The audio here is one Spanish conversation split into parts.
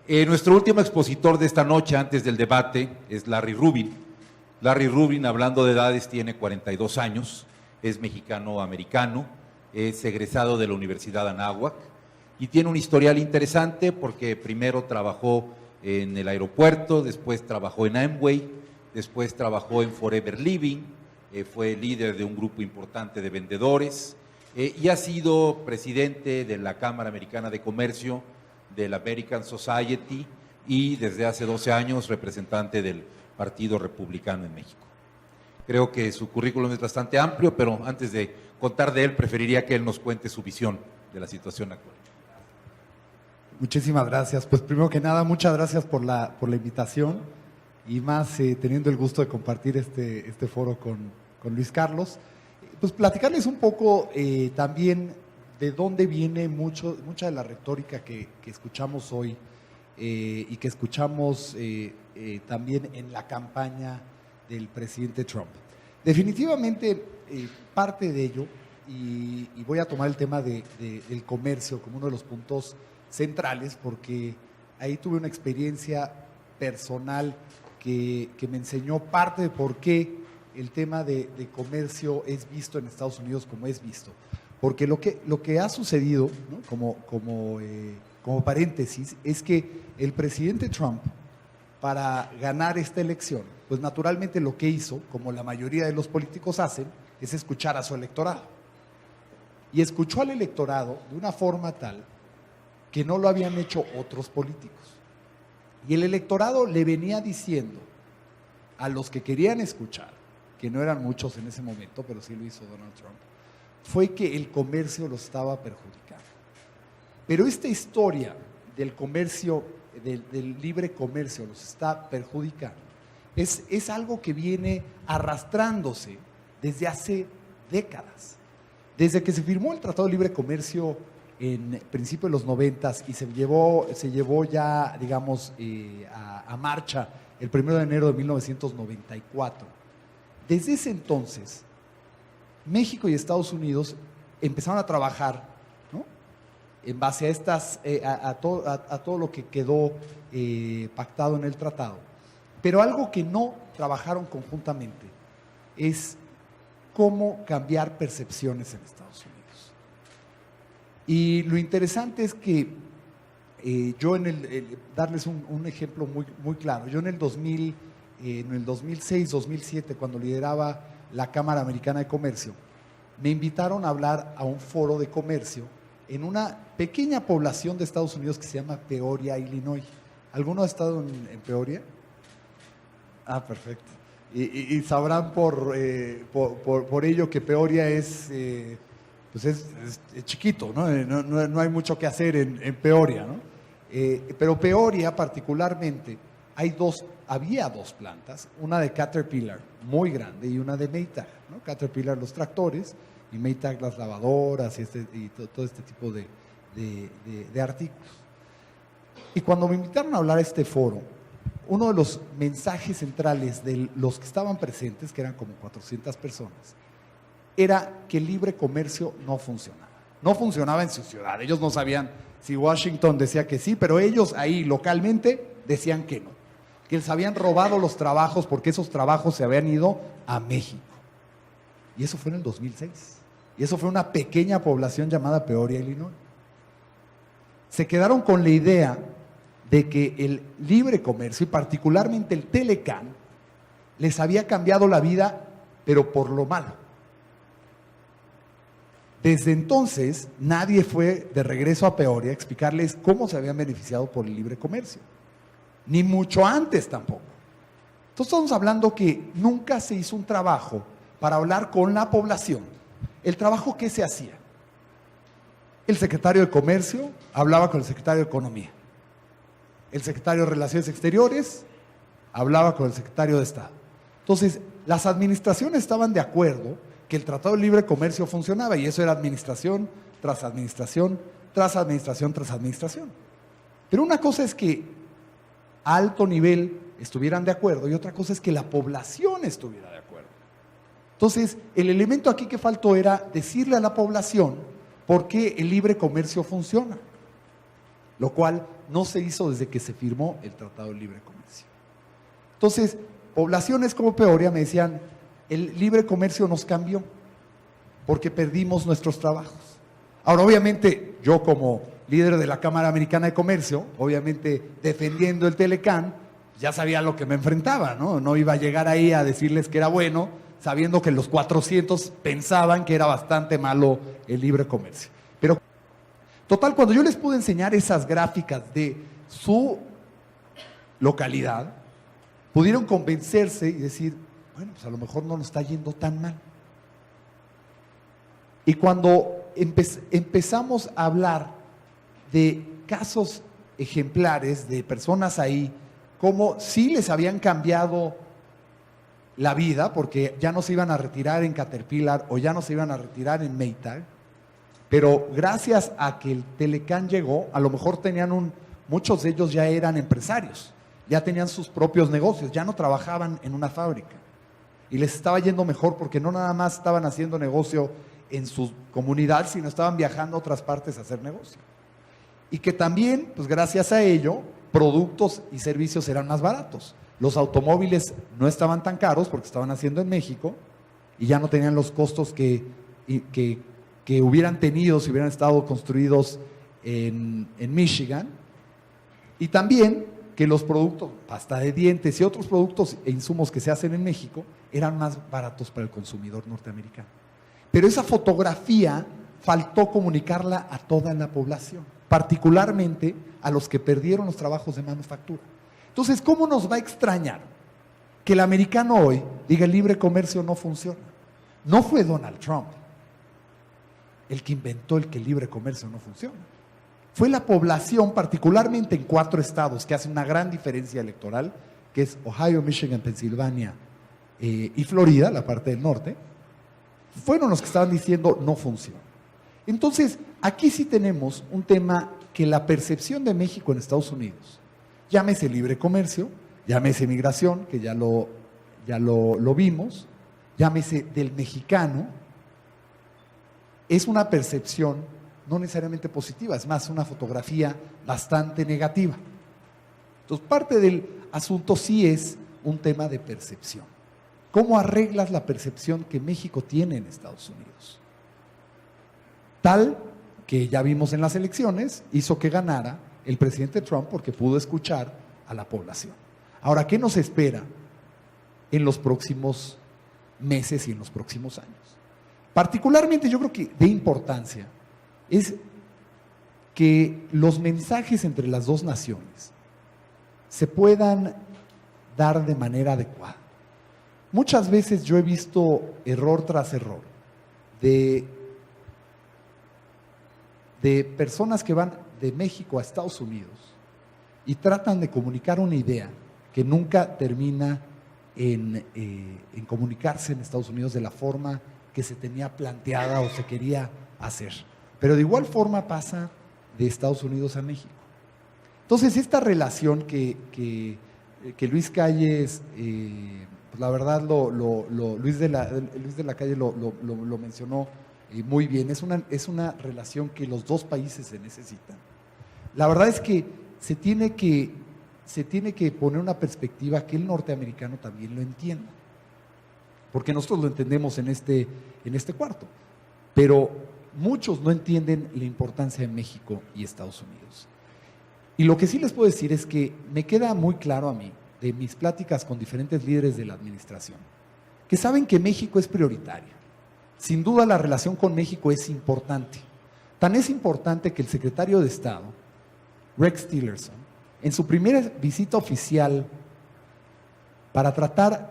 Nuestro último expositor de esta noche, antes del debate, es Larry Rubin. Larry Rubin, hablando de edades, tiene 42 años, es mexicano-americano, es egresado de la Universidad Anáhuac y tiene un historial interesante porque primero trabajó en el aeropuerto, después trabajó en Amway, después trabajó en Forever Living, fue líder de un grupo importante de vendedores y ha sido presidente de la Cámara Americana de Comercio, de la American Society y desde hace 12 años representante del Partido Republicano en México. Creo que su currículum es bastante amplio, pero antes de contar de él, preferiría que él nos cuente su visión de la situación actual. Muchísimas gracias. Pues primero que nada, muchas gracias por la invitación y más teniendo el gusto de compartir este foro con Luis Carlos. Pues platicarles un poco también de dónde viene mucha de la retórica que escuchamos hoy y que escuchamos también en la campaña del presidente Trump. Definitivamente parte de ello, y voy a tomar el tema del comercio como uno de los puntos centrales, porque ahí tuve una experiencia personal que me enseñó parte de por qué el tema de comercio es visto en Estados Unidos como es visto. Porque lo que ha sucedido, ¿no? como paréntesis, es que el presidente Trump, para ganar esta elección, pues naturalmente lo que hizo, como la mayoría de los políticos hacen, es escuchar a su electorado. Y escuchó al electorado de una forma tal que no lo habían hecho otros políticos. Y el electorado le venía diciendo a los que querían escuchar, que no eran muchos en ese momento, pero sí lo hizo Donald Trump, fue que el comercio lo estaba perjudicando. Pero esta historia del comercio, del libre comercio, los está perjudicando, es algo que viene arrastrándose desde hace décadas. Desde que se firmó el Tratado de Libre Comercio en principios de los 90 y se llevó ya, digamos, a marcha el 1 de enero de 1994. Desde ese entonces, México y Estados Unidos empezaron a trabajar, ¿no?, en base a todo lo que quedó pactado en el tratado. Pero algo que no trabajaron conjuntamente es cómo cambiar percepciones en Estados Unidos. Y lo interesante es que yo darles un ejemplo muy claro. Yo en el 2006, 2007, cuando lideraba la Cámara Americana de Comercio, me invitaron a hablar a un foro de comercio en una pequeña población de Estados Unidos que se llama Peoria, Illinois. ¿Alguno ha estado en Peoria? Ah, perfecto. Y sabrán por ello que Peoria es chiquito, ¿no? No hay mucho que hacer en Peoria, ¿no? Pero Peoria particularmente, había dos plantas, una de Caterpillar muy grande y una de Maytag, ¿no? Caterpillar los tractores y Maytag las lavadoras y todo este tipo de artículos. Y cuando me invitaron a hablar a este foro, uno de los mensajes centrales de los que estaban presentes, que eran como 400 personas, era que el libre comercio no funcionaba. No funcionaba en su ciudad. Ellos no sabían si Washington decía que sí, pero ellos ahí localmente decían que no. Que les habían robado los trabajos porque esos trabajos se habían ido a México. Y eso fue en el 2006. Y eso fue una pequeña población llamada Peoria, Illinois. Se quedaron con la idea de que el libre comercio y particularmente el Telecán les había cambiado la vida, pero por lo malo. Desde entonces, nadie fue de regreso a Peoria a explicarles cómo se habían beneficiado por el libre comercio. Ni mucho antes tampoco. Entonces estamos hablando que nunca se hizo un trabajo para hablar con la población. ¿El trabajo qué se hacía? El secretario de Comercio hablaba con el secretario de Economía. El secretario de Relaciones Exteriores hablaba con el secretario de Estado. Entonces, las administraciones estaban de acuerdo que el Tratado de Libre Comercio funcionaba y eso era administración tras administración, tras administración, tras administración. Pero una cosa es que a alto nivel estuvieran de acuerdo y otra cosa es que la población estuviera de acuerdo. Entonces, el elemento aquí que faltó era decirle a la población por qué el libre comercio funciona, lo cual no se hizo desde que se firmó el Tratado de Libre Comercio. Entonces, poblaciones como Peoria me decían, el libre comercio nos cambió porque perdimos nuestros trabajos. Ahora, obviamente, yo como líder de la Cámara Americana de Comercio, obviamente defendiendo el Telecán, ya sabía a lo que me enfrentaba, ¿no? No iba a llegar ahí a decirles que era bueno, sabiendo que los 400 pensaban que era bastante malo el libre comercio. Pero, total, cuando yo les pude enseñar esas gráficas de su localidad, pudieron convencerse y decir, bueno, pues a lo mejor no nos está yendo tan mal. Y cuando empezamos a hablar de casos ejemplares de personas ahí, como sí les habían cambiado la vida, porque ya no se iban a retirar en Caterpillar o ya no se iban a retirar en Maytag, pero gracias a que el Telecán llegó, a lo mejor muchos de ellos ya eran empresarios, ya tenían sus propios negocios, ya no trabajaban en una fábrica y les estaba yendo mejor porque no nada más estaban haciendo negocio en su comunidad, sino estaban viajando a otras partes a hacer negocio. Y que también, pues gracias a ello, productos y servicios eran más baratos. Los automóviles no estaban tan caros porque estaban haciendo en México y ya no tenían los costos que hubieran tenido si hubieran estado construidos en Michigan. Y también que los productos, pasta de dientes y otros productos e insumos que se hacen en México eran más baratos para el consumidor norteamericano. Pero esa fotografía faltó comunicarla a toda la población, particularmente a los que perdieron los trabajos de manufactura. Entonces, ¿cómo nos va a extrañar que el americano hoy diga el libre comercio no funciona? No fue Donald Trump el que inventó el que el libre comercio no funciona. Fue la población, particularmente en 4 estados que hacen una gran diferencia electoral, que es Ohio, Michigan, Pensilvania y Florida, la parte del norte, fueron los que estaban diciendo no funciona. Entonces, aquí sí tenemos un tema que la percepción de México en Estados Unidos, llámese libre comercio, llámese migración, que ya lo vimos, llámese del mexicano, es una percepción no necesariamente positiva, es más una fotografía bastante negativa. Entonces, parte del asunto sí es un tema de percepción. ¿Cómo arreglas la percepción que México tiene en Estados Unidos? Tal que ya vimos en las elecciones, hizo que ganara el presidente Trump porque pudo escuchar a la población. Ahora, ¿qué nos espera en los próximos meses y en los próximos años? Particularmente, yo creo que de importancia es que los mensajes entre las dos naciones se puedan dar de manera adecuada. Muchas veces yo he visto error tras error de personas que van de México a Estados Unidos y tratan de comunicar una idea que nunca termina en comunicarse en Estados Unidos de la forma que se tenía planteada o se quería hacer. Pero de igual forma pasa de Estados Unidos a México. Entonces, esta relación que Luis Calles, pues la verdad, Luis de la Calle lo mencionó muy bien, es una relación que los dos países se necesitan. La verdad es que se tiene que poner una perspectiva que el norteamericano también lo entienda, porque nosotros lo entendemos en este cuarto, pero muchos no entienden la importancia de México y Estados Unidos. Y lo que sí les puedo decir es que me queda muy claro a mí, de mis pláticas con diferentes líderes de la administración, que saben que México es prioritario. Sin duda la relación con México es importante. Tan es importante que el secretario de Estado, Rex Tillerson, en su primera visita oficial para tratar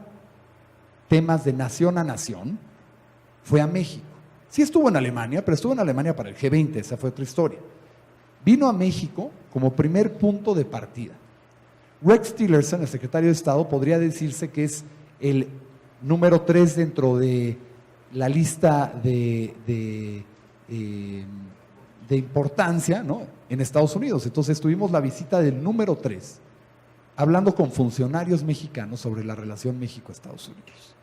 temas de nación a nación, fue a México. Sí estuvo en Alemania, pero estuvo en Alemania para el G20, esa fue otra historia. Vino a México como primer punto de partida. Rex Tillerson, el secretario de Estado, podría decirse que es el número 3 dentro de la lista de importancia, ¿no?, en Estados Unidos. Entonces tuvimos la visita del número 3, hablando con funcionarios mexicanos sobre la relación México-Estados Unidos.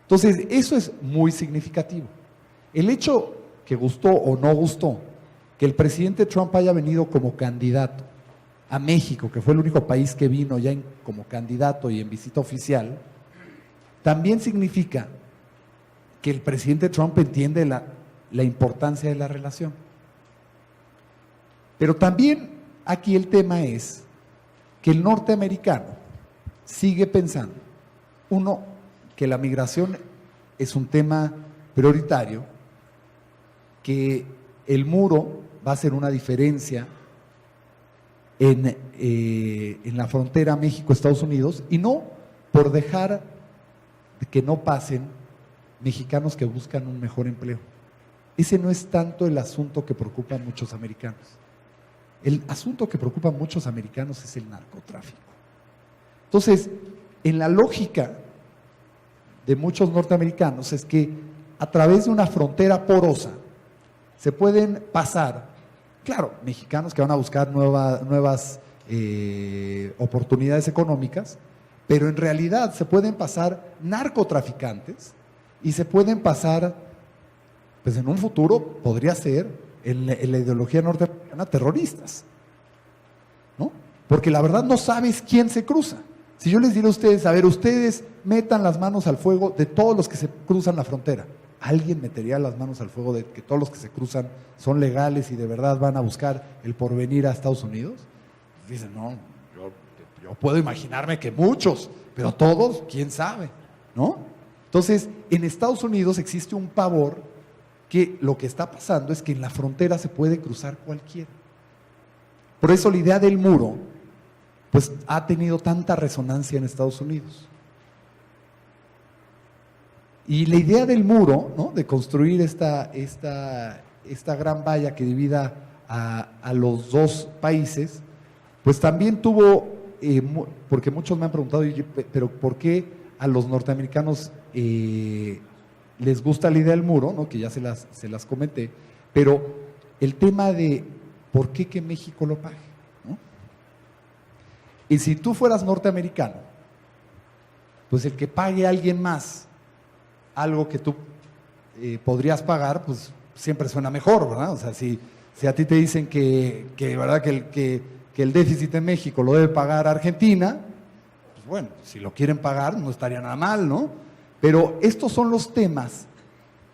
Entonces, eso es muy significativo. El hecho que gustó o no gustó que el presidente Trump haya venido como candidato a México, que fue el único país que vino ya como candidato y en visita oficial, también significa que el presidente Trump entiende la importancia de la relación. Pero también aquí el tema es que el norteamericano sigue pensando, uno, que la migración es un tema prioritario, que el muro va a ser una diferencia en la frontera México-Estados Unidos, y no por dejar que no pasen mexicanos que buscan un mejor empleo. Ese no es tanto el asunto que preocupa a muchos americanos. El asunto que preocupa a muchos americanos es el narcotráfico. Entonces, en la lógica de muchos norteamericanos es que a través de una frontera porosa se pueden pasar, claro, mexicanos que van a buscar nuevas oportunidades económicas, pero en realidad se pueden pasar narcotraficantes y se pueden pasar, pues en un futuro podría ser, en la ideología norteamericana, terroristas, ¿no? Porque la verdad no sabes quién se cruza. Si yo les diera a ustedes, a ver, ustedes metan las manos al fuego de todos los que se cruzan la frontera, ¿alguien metería las manos al fuego de que todos los que se cruzan son legales y de verdad van a buscar el porvenir a Estados Unidos? Dicen, no, yo puedo imaginarme que muchos, pero todos, quién sabe, ¿no? Entonces, en Estados Unidos existe un pavor que lo que está pasando es que en la frontera se puede cruzar cualquiera. Por eso la idea del muro, pues ha tenido tanta resonancia en Estados Unidos. Y la idea del muro, ¿no?, de construir esta gran valla que divida a los dos países, pues también tuvo, porque muchos me han preguntado, pero ¿por qué a los norteamericanos les gusta la idea del muro, ¿no?, que ya se las comenté, pero el tema de por qué que México lo pague, ¿no? Y si tú fueras norteamericano, pues el que pague a alguien más algo que tú podrías pagar, pues siempre suena mejor, ¿verdad? O sea, si a ti te dicen ¿verdad?, que el déficit de México lo debe pagar Argentina, pues bueno, si lo quieren pagar no estaría nada mal, ¿no? Pero estos son los temas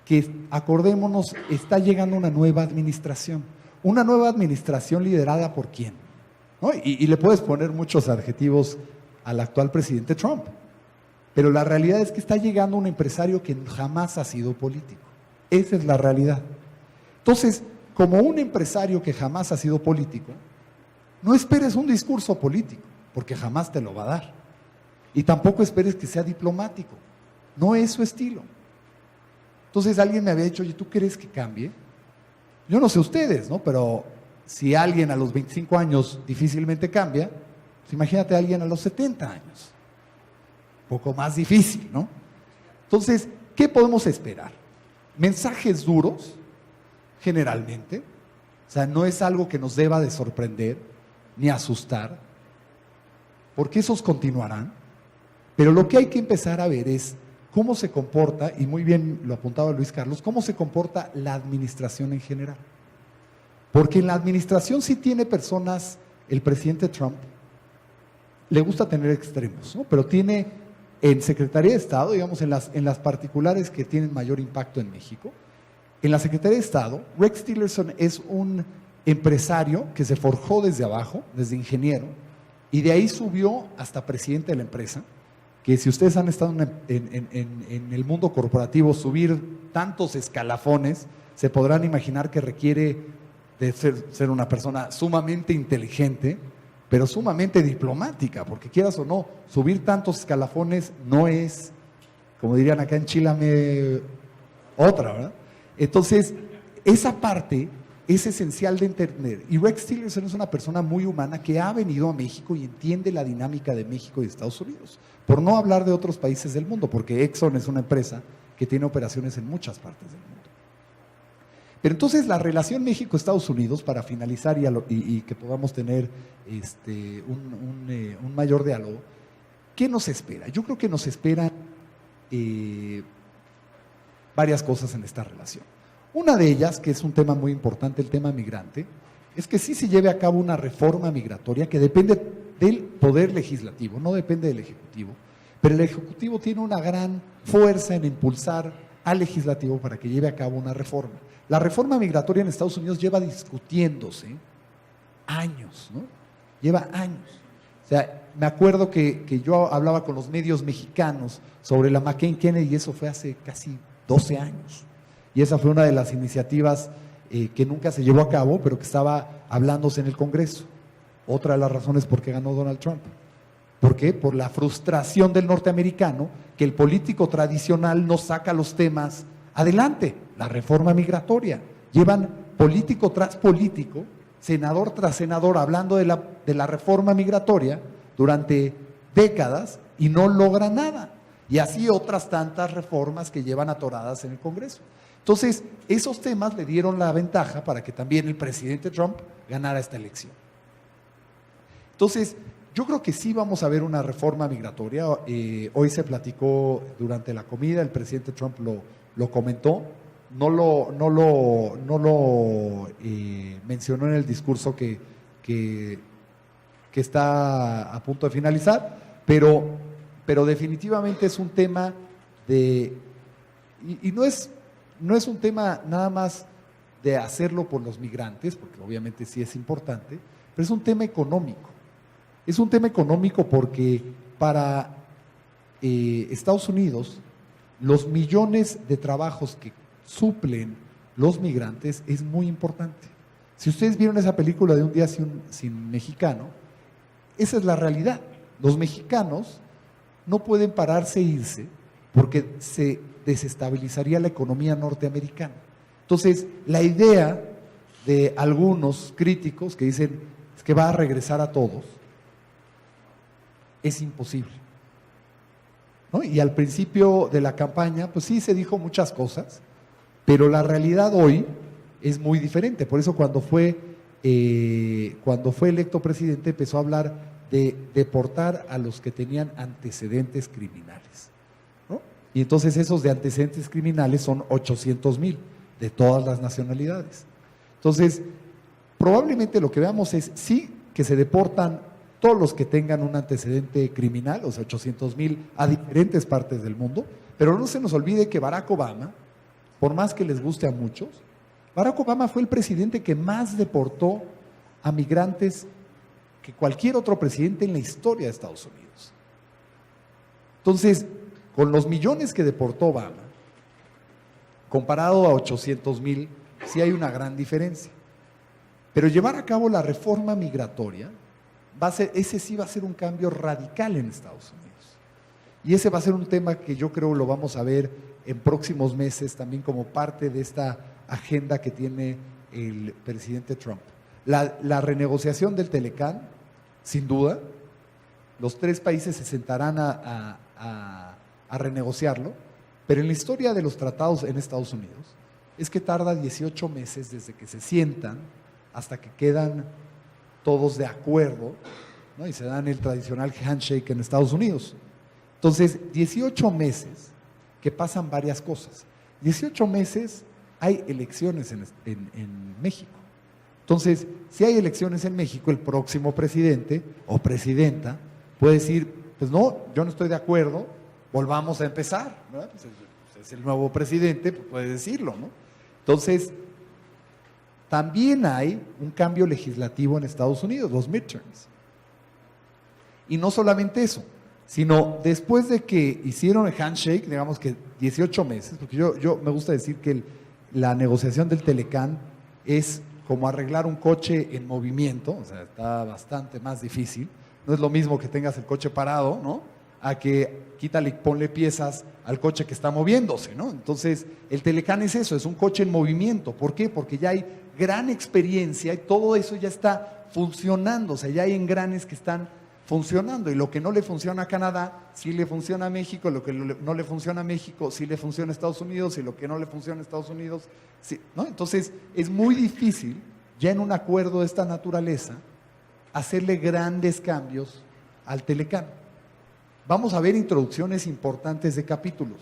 que, acordémonos, está llegando una nueva administración liderada por quién, ¿no? Y le puedes poner muchos adjetivos al actual presidente Trump, pero la realidad es que está llegando un empresario que jamás ha sido político. Esa es la realidad. Entonces, como un empresario que jamás ha sido político, no esperes un discurso político, porque jamás te lo va a dar. Y tampoco esperes que sea diplomático. No es su estilo. Entonces alguien me había dicho, oye, ¿tú crees que cambie? Yo no sé ustedes, ¿no? Pero si alguien a los 25 años difícilmente cambia, pues imagínate a alguien a los 70 años. Un poco más difícil, ¿no? Entonces, ¿qué podemos esperar? Mensajes duros, generalmente. O sea, no es algo que nos deba de sorprender ni asustar, porque esos continuarán. Pero lo que hay que empezar a ver es cómo se comporta, y muy bien lo apuntaba Luis Carlos, cómo se comporta la administración en general. Porque en la administración sí tiene personas, el presidente Trump, le gusta tener extremos, ¿no? Pero tiene en Secretaría de Estado, digamos, en las particulares que tienen mayor impacto en México, en la Secretaría de Estado, Rex Tillerson es un empresario que se forjó desde abajo, desde ingeniero, y de ahí subió hasta presidente de la empresa, que si ustedes han estado en el mundo corporativo, subir tantos escalafones, se podrán imaginar que requiere de ser una persona sumamente inteligente, pero sumamente diplomática, porque quieras o no, subir tantos escalafones no es, como dirían acá en Chile, otra, ¿verdad? Entonces, esa parte es esencial de entender. Y Rex Tillerson es una persona muy humana que ha venido a México y entiende la dinámica de México y de Estados Unidos. Por no hablar de otros países del mundo, porque Exxon es una empresa que tiene operaciones en muchas partes del mundo. Pero entonces la relación México-Estados Unidos, para finalizar y que podamos tener un mayor diálogo, ¿qué nos espera? Yo creo que nos esperan varias cosas en esta relación. Una de ellas, que es un tema muy importante, el tema migrante, es que sí se lleve a cabo una reforma migratoria que depende del poder legislativo, no depende del Ejecutivo, pero el Ejecutivo tiene una gran fuerza en impulsar al legislativo para que lleve a cabo una reforma. La reforma migratoria en Estados Unidos lleva discutiéndose años, ¿no? Lleva años. O sea, me acuerdo que yo hablaba con los medios mexicanos sobre la McCain-Kennedy y eso fue hace casi 12 años. Y esa fue una de las iniciativas que nunca se llevó a cabo, pero que estaba hablándose en el Congreso. Otra de las razones por qué ganó Donald Trump. ¿Por qué? Por la frustración del norteamericano, que el político tradicional no saca los temas adelante. La reforma migratoria. Llevan político tras político, senador tras senador, hablando de la reforma migratoria durante décadas y no logra nada. Y así otras tantas reformas que llevan atoradas en el Congreso. Entonces, esos temas le dieron la ventaja para que también el presidente Trump ganara esta elección. Entonces, yo creo que sí vamos a ver una reforma migratoria. Hoy se platicó durante la comida, el presidente Trump lo comentó, no lo mencionó en el discurso que está a punto de finalizar, pero definitivamente es un tema y no es un tema nada más de hacerlo por los migrantes, porque obviamente sí es importante, pero es un tema económico. Es un tema económico porque para Estados Unidos los millones de trabajos que suplen los migrantes es muy importante. Si ustedes vieron esa película de Un día sin mexicano, esa es la realidad. Los mexicanos no pueden pararse e irse porque se desestabilizaría la economía norteamericana. Entonces, la idea de algunos críticos que dicen es que va a regresar a todos, es imposible, ¿no? Y al principio de la campaña, pues sí se dijo muchas cosas, pero la realidad hoy es muy diferente. Por eso cuando fue electo presidente empezó a hablar de deportar a los que tenían antecedentes criminales, ¿no? Y entonces esos de antecedentes criminales son 800,000 de todas las nacionalidades. Entonces, probablemente lo que veamos es sí que se deportan todos los que tengan un antecedente criminal, o sea, 800,000 a diferentes partes del mundo, pero no se nos olvide que Barack Obama, por más que les guste a muchos, Barack Obama fue el presidente que más deportó a migrantes que cualquier otro presidente en la historia de Estados Unidos. Entonces, con los millones que deportó Obama, comparado a 800,000, sí hay una gran diferencia. Pero llevar a cabo la reforma migratoria, ese sí va a ser un cambio radical en Estados Unidos. Y ese va a ser un tema que yo creo lo vamos a ver en próximos meses también como parte de esta agenda que tiene el presidente Trump. La renegociación del Telecán, sin duda, los 3 países se sentarán a renegociarlo, pero en la historia de los tratados en Estados Unidos es que tarda 18 meses desde que se sientan hasta que quedan todos de acuerdo, ¿no? Y se dan el tradicional handshake en Estados Unidos. Entonces, 18 meses que pasan varias cosas. 18 meses hay elecciones en México. Entonces, si hay elecciones en México, el próximo presidente o presidenta puede decir, pues no, yo no estoy de acuerdo, volvamos a empezar, ¿verdad? Pues es el nuevo presidente, pues puede decirlo, ¿no? Entonces, también hay un cambio legislativo en Estados Unidos, los midterms. Y no solamente eso, sino después de que hicieron el handshake, digamos que 18 meses, porque yo me gusta decir que la negociación del Telecán es como arreglar un coche en movimiento, o sea, está bastante más difícil. No es lo mismo que tengas el coche parado, ¿no? A que quítale y ponle piezas al coche que está moviéndose, ¿no? Entonces, el Telecán es eso, es un coche en movimiento. ¿Por qué? Porque ya hay gran experiencia y todo eso ya está funcionando, o sea, ya hay engranes que están funcionando y lo que no le funciona a Canadá, sí le funciona a México, lo que no le funciona a México, sí le funciona a Estados Unidos y lo que no le funciona a Estados Unidos, sí, ¿no? Entonces, es muy difícil, ya en un acuerdo de esta naturaleza, hacerle grandes cambios al Telecán. Vamos a ver introducciones importantes de capítulos,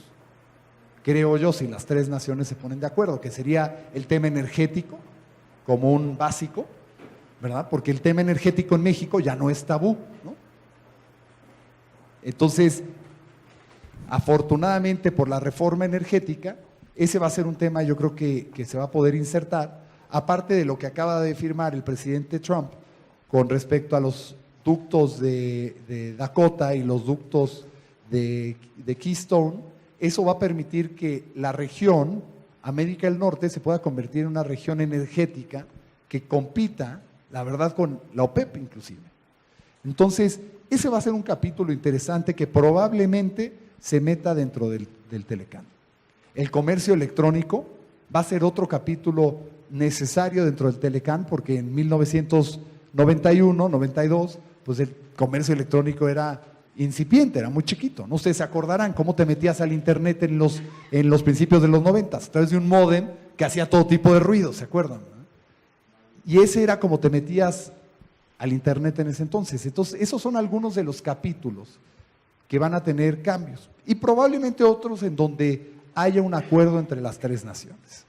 creo yo, si las 3 naciones se ponen de acuerdo, que sería el tema energético como un básico, ¿verdad? Porque el tema energético en México ya no es tabú, ¿no? Entonces, afortunadamente por la reforma energética, ese va a ser un tema yo creo que se va a poder insertar, aparte de lo que acaba de firmar el presidente Trump con respecto a los ductos de Dakota y los ductos de Keystone. Eso va a permitir que la región, América del Norte, se pueda convertir en una región energética que compita, la verdad, con la OPEP inclusive. Entonces, ese va a ser un capítulo interesante que probablemente se meta dentro del Telecán. El comercio electrónico va a ser otro capítulo necesario dentro del Telecán, porque en 1991, 92, pues el comercio electrónico era incipiente, era muy chiquito. No sé, se acordarán cómo te metías al internet en los principios de los 90, a través de un módem que hacía todo tipo de ruido, ¿se acuerdan? Y ese era como te metías al internet en ese entonces. Entonces, esos son algunos de los capítulos que van a tener cambios y probablemente otros en donde haya un acuerdo entre las tres naciones.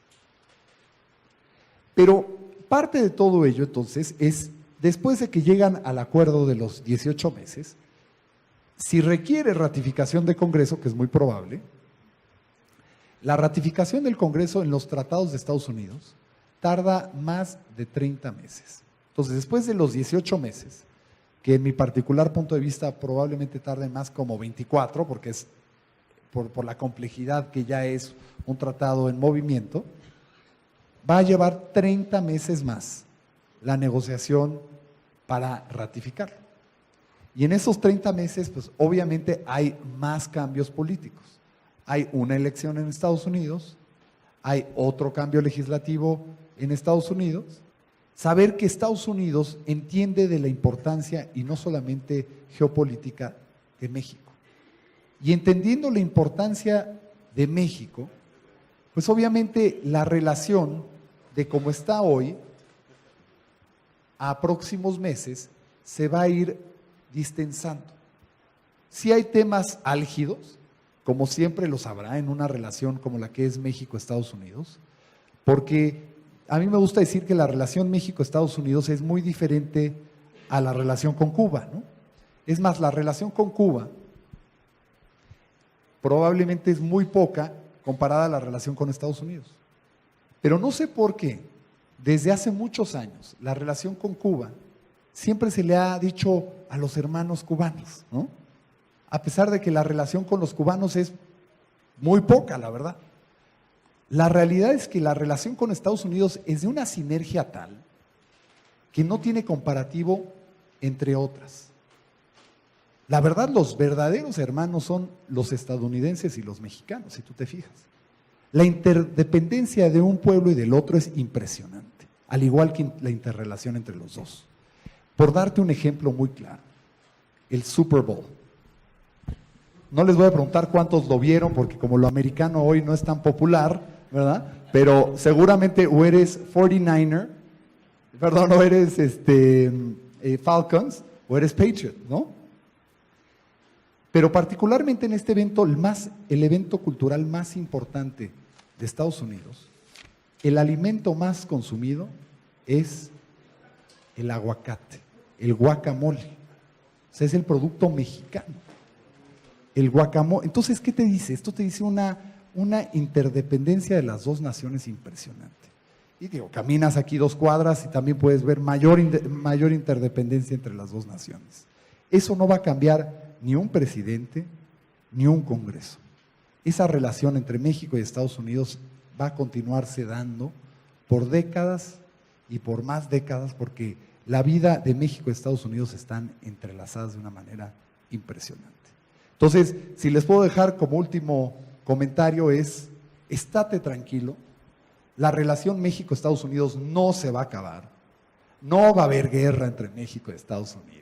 Pero parte de todo ello entonces es, después de que llegan al acuerdo de los 18 meses, si requiere ratificación de Congreso, que es muy probable, la ratificación del Congreso en los tratados de Estados Unidos tarda más de 30 meses. Entonces, después de los 18 meses, que en mi particular punto de vista probablemente tarde más como 24, porque es por la complejidad que ya es un tratado en movimiento, va a llevar 30 meses más la negociación para ratificarlo. Y en esos 30 meses, pues obviamente hay más cambios políticos. Hay una elección en Estados Unidos, hay otro cambio legislativo en Estados Unidos. Saber que Estados Unidos entiende de la importancia, y no solamente geopolítica, de México. Y entendiendo la importancia de México, pues obviamente la relación de cómo está hoy, a próximos meses, se va a ir distensando. Sí hay temas álgidos, como siempre los habrá en una relación como la que es México-Estados Unidos, porque a mí me gusta decir que la relación México-Estados Unidos es muy diferente a la relación con Cuba, ¿no? Es más, la relación con Cuba probablemente es muy poca comparada a la relación con Estados Unidos. Pero no sé por qué, desde hace muchos años, la relación con Cuba siempre se le ha dicho a los hermanos cubanos, ¿no? A pesar de que la relación con los cubanos es muy poca, la verdad. La realidad es que la relación con Estados Unidos es de una sinergia tal que no tiene comparativo entre otras. La verdad, los verdaderos hermanos son los estadounidenses y los mexicanos, si tú te fijas. La interdependencia de un pueblo y del otro es impresionante, al igual que la interrelación entre los dos. Por darte un ejemplo muy claro, el Super Bowl. No les voy a preguntar cuántos lo vieron, porque como lo americano hoy no es tan popular, ¿verdad? Pero seguramente o eres 49er, perdón, o eres Falcons, o eres Patriot, ¿no? Pero particularmente en este evento, el evento cultural más importante de Estados Unidos, el alimento más consumido es el aguacate, el guacamole. O sea, es el producto mexicano. El guacamole. Entonces, ¿qué te dice? Esto te dice una interdependencia de las dos naciones impresionante. Y digo, caminas aquí 2 cuadras y también puedes ver mayor interdependencia entre las dos naciones. Eso no va a cambiar ni un presidente, ni un Congreso. Esa relación entre México y Estados Unidos va a continuarse dando por décadas y por más décadas, porque la vida de México y Estados Unidos están entrelazadas de una manera impresionante. Entonces, si les puedo dejar como último comentario es, estate tranquilo, la relación México-Estados Unidos no se va a acabar, no va a haber guerra entre México y Estados Unidos,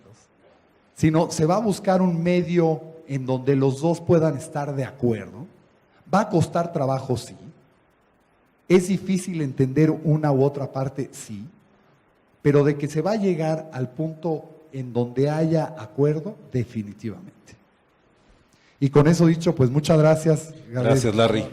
sino se va a buscar un medio en donde los dos puedan estar de acuerdo. Va a costar trabajo, sí. Es difícil entender una u otra parte, sí. Pero de que se va a llegar al punto en donde haya acuerdo, definitivamente. Y con eso dicho, pues muchas gracias, Gabriel. Gracias, Larry.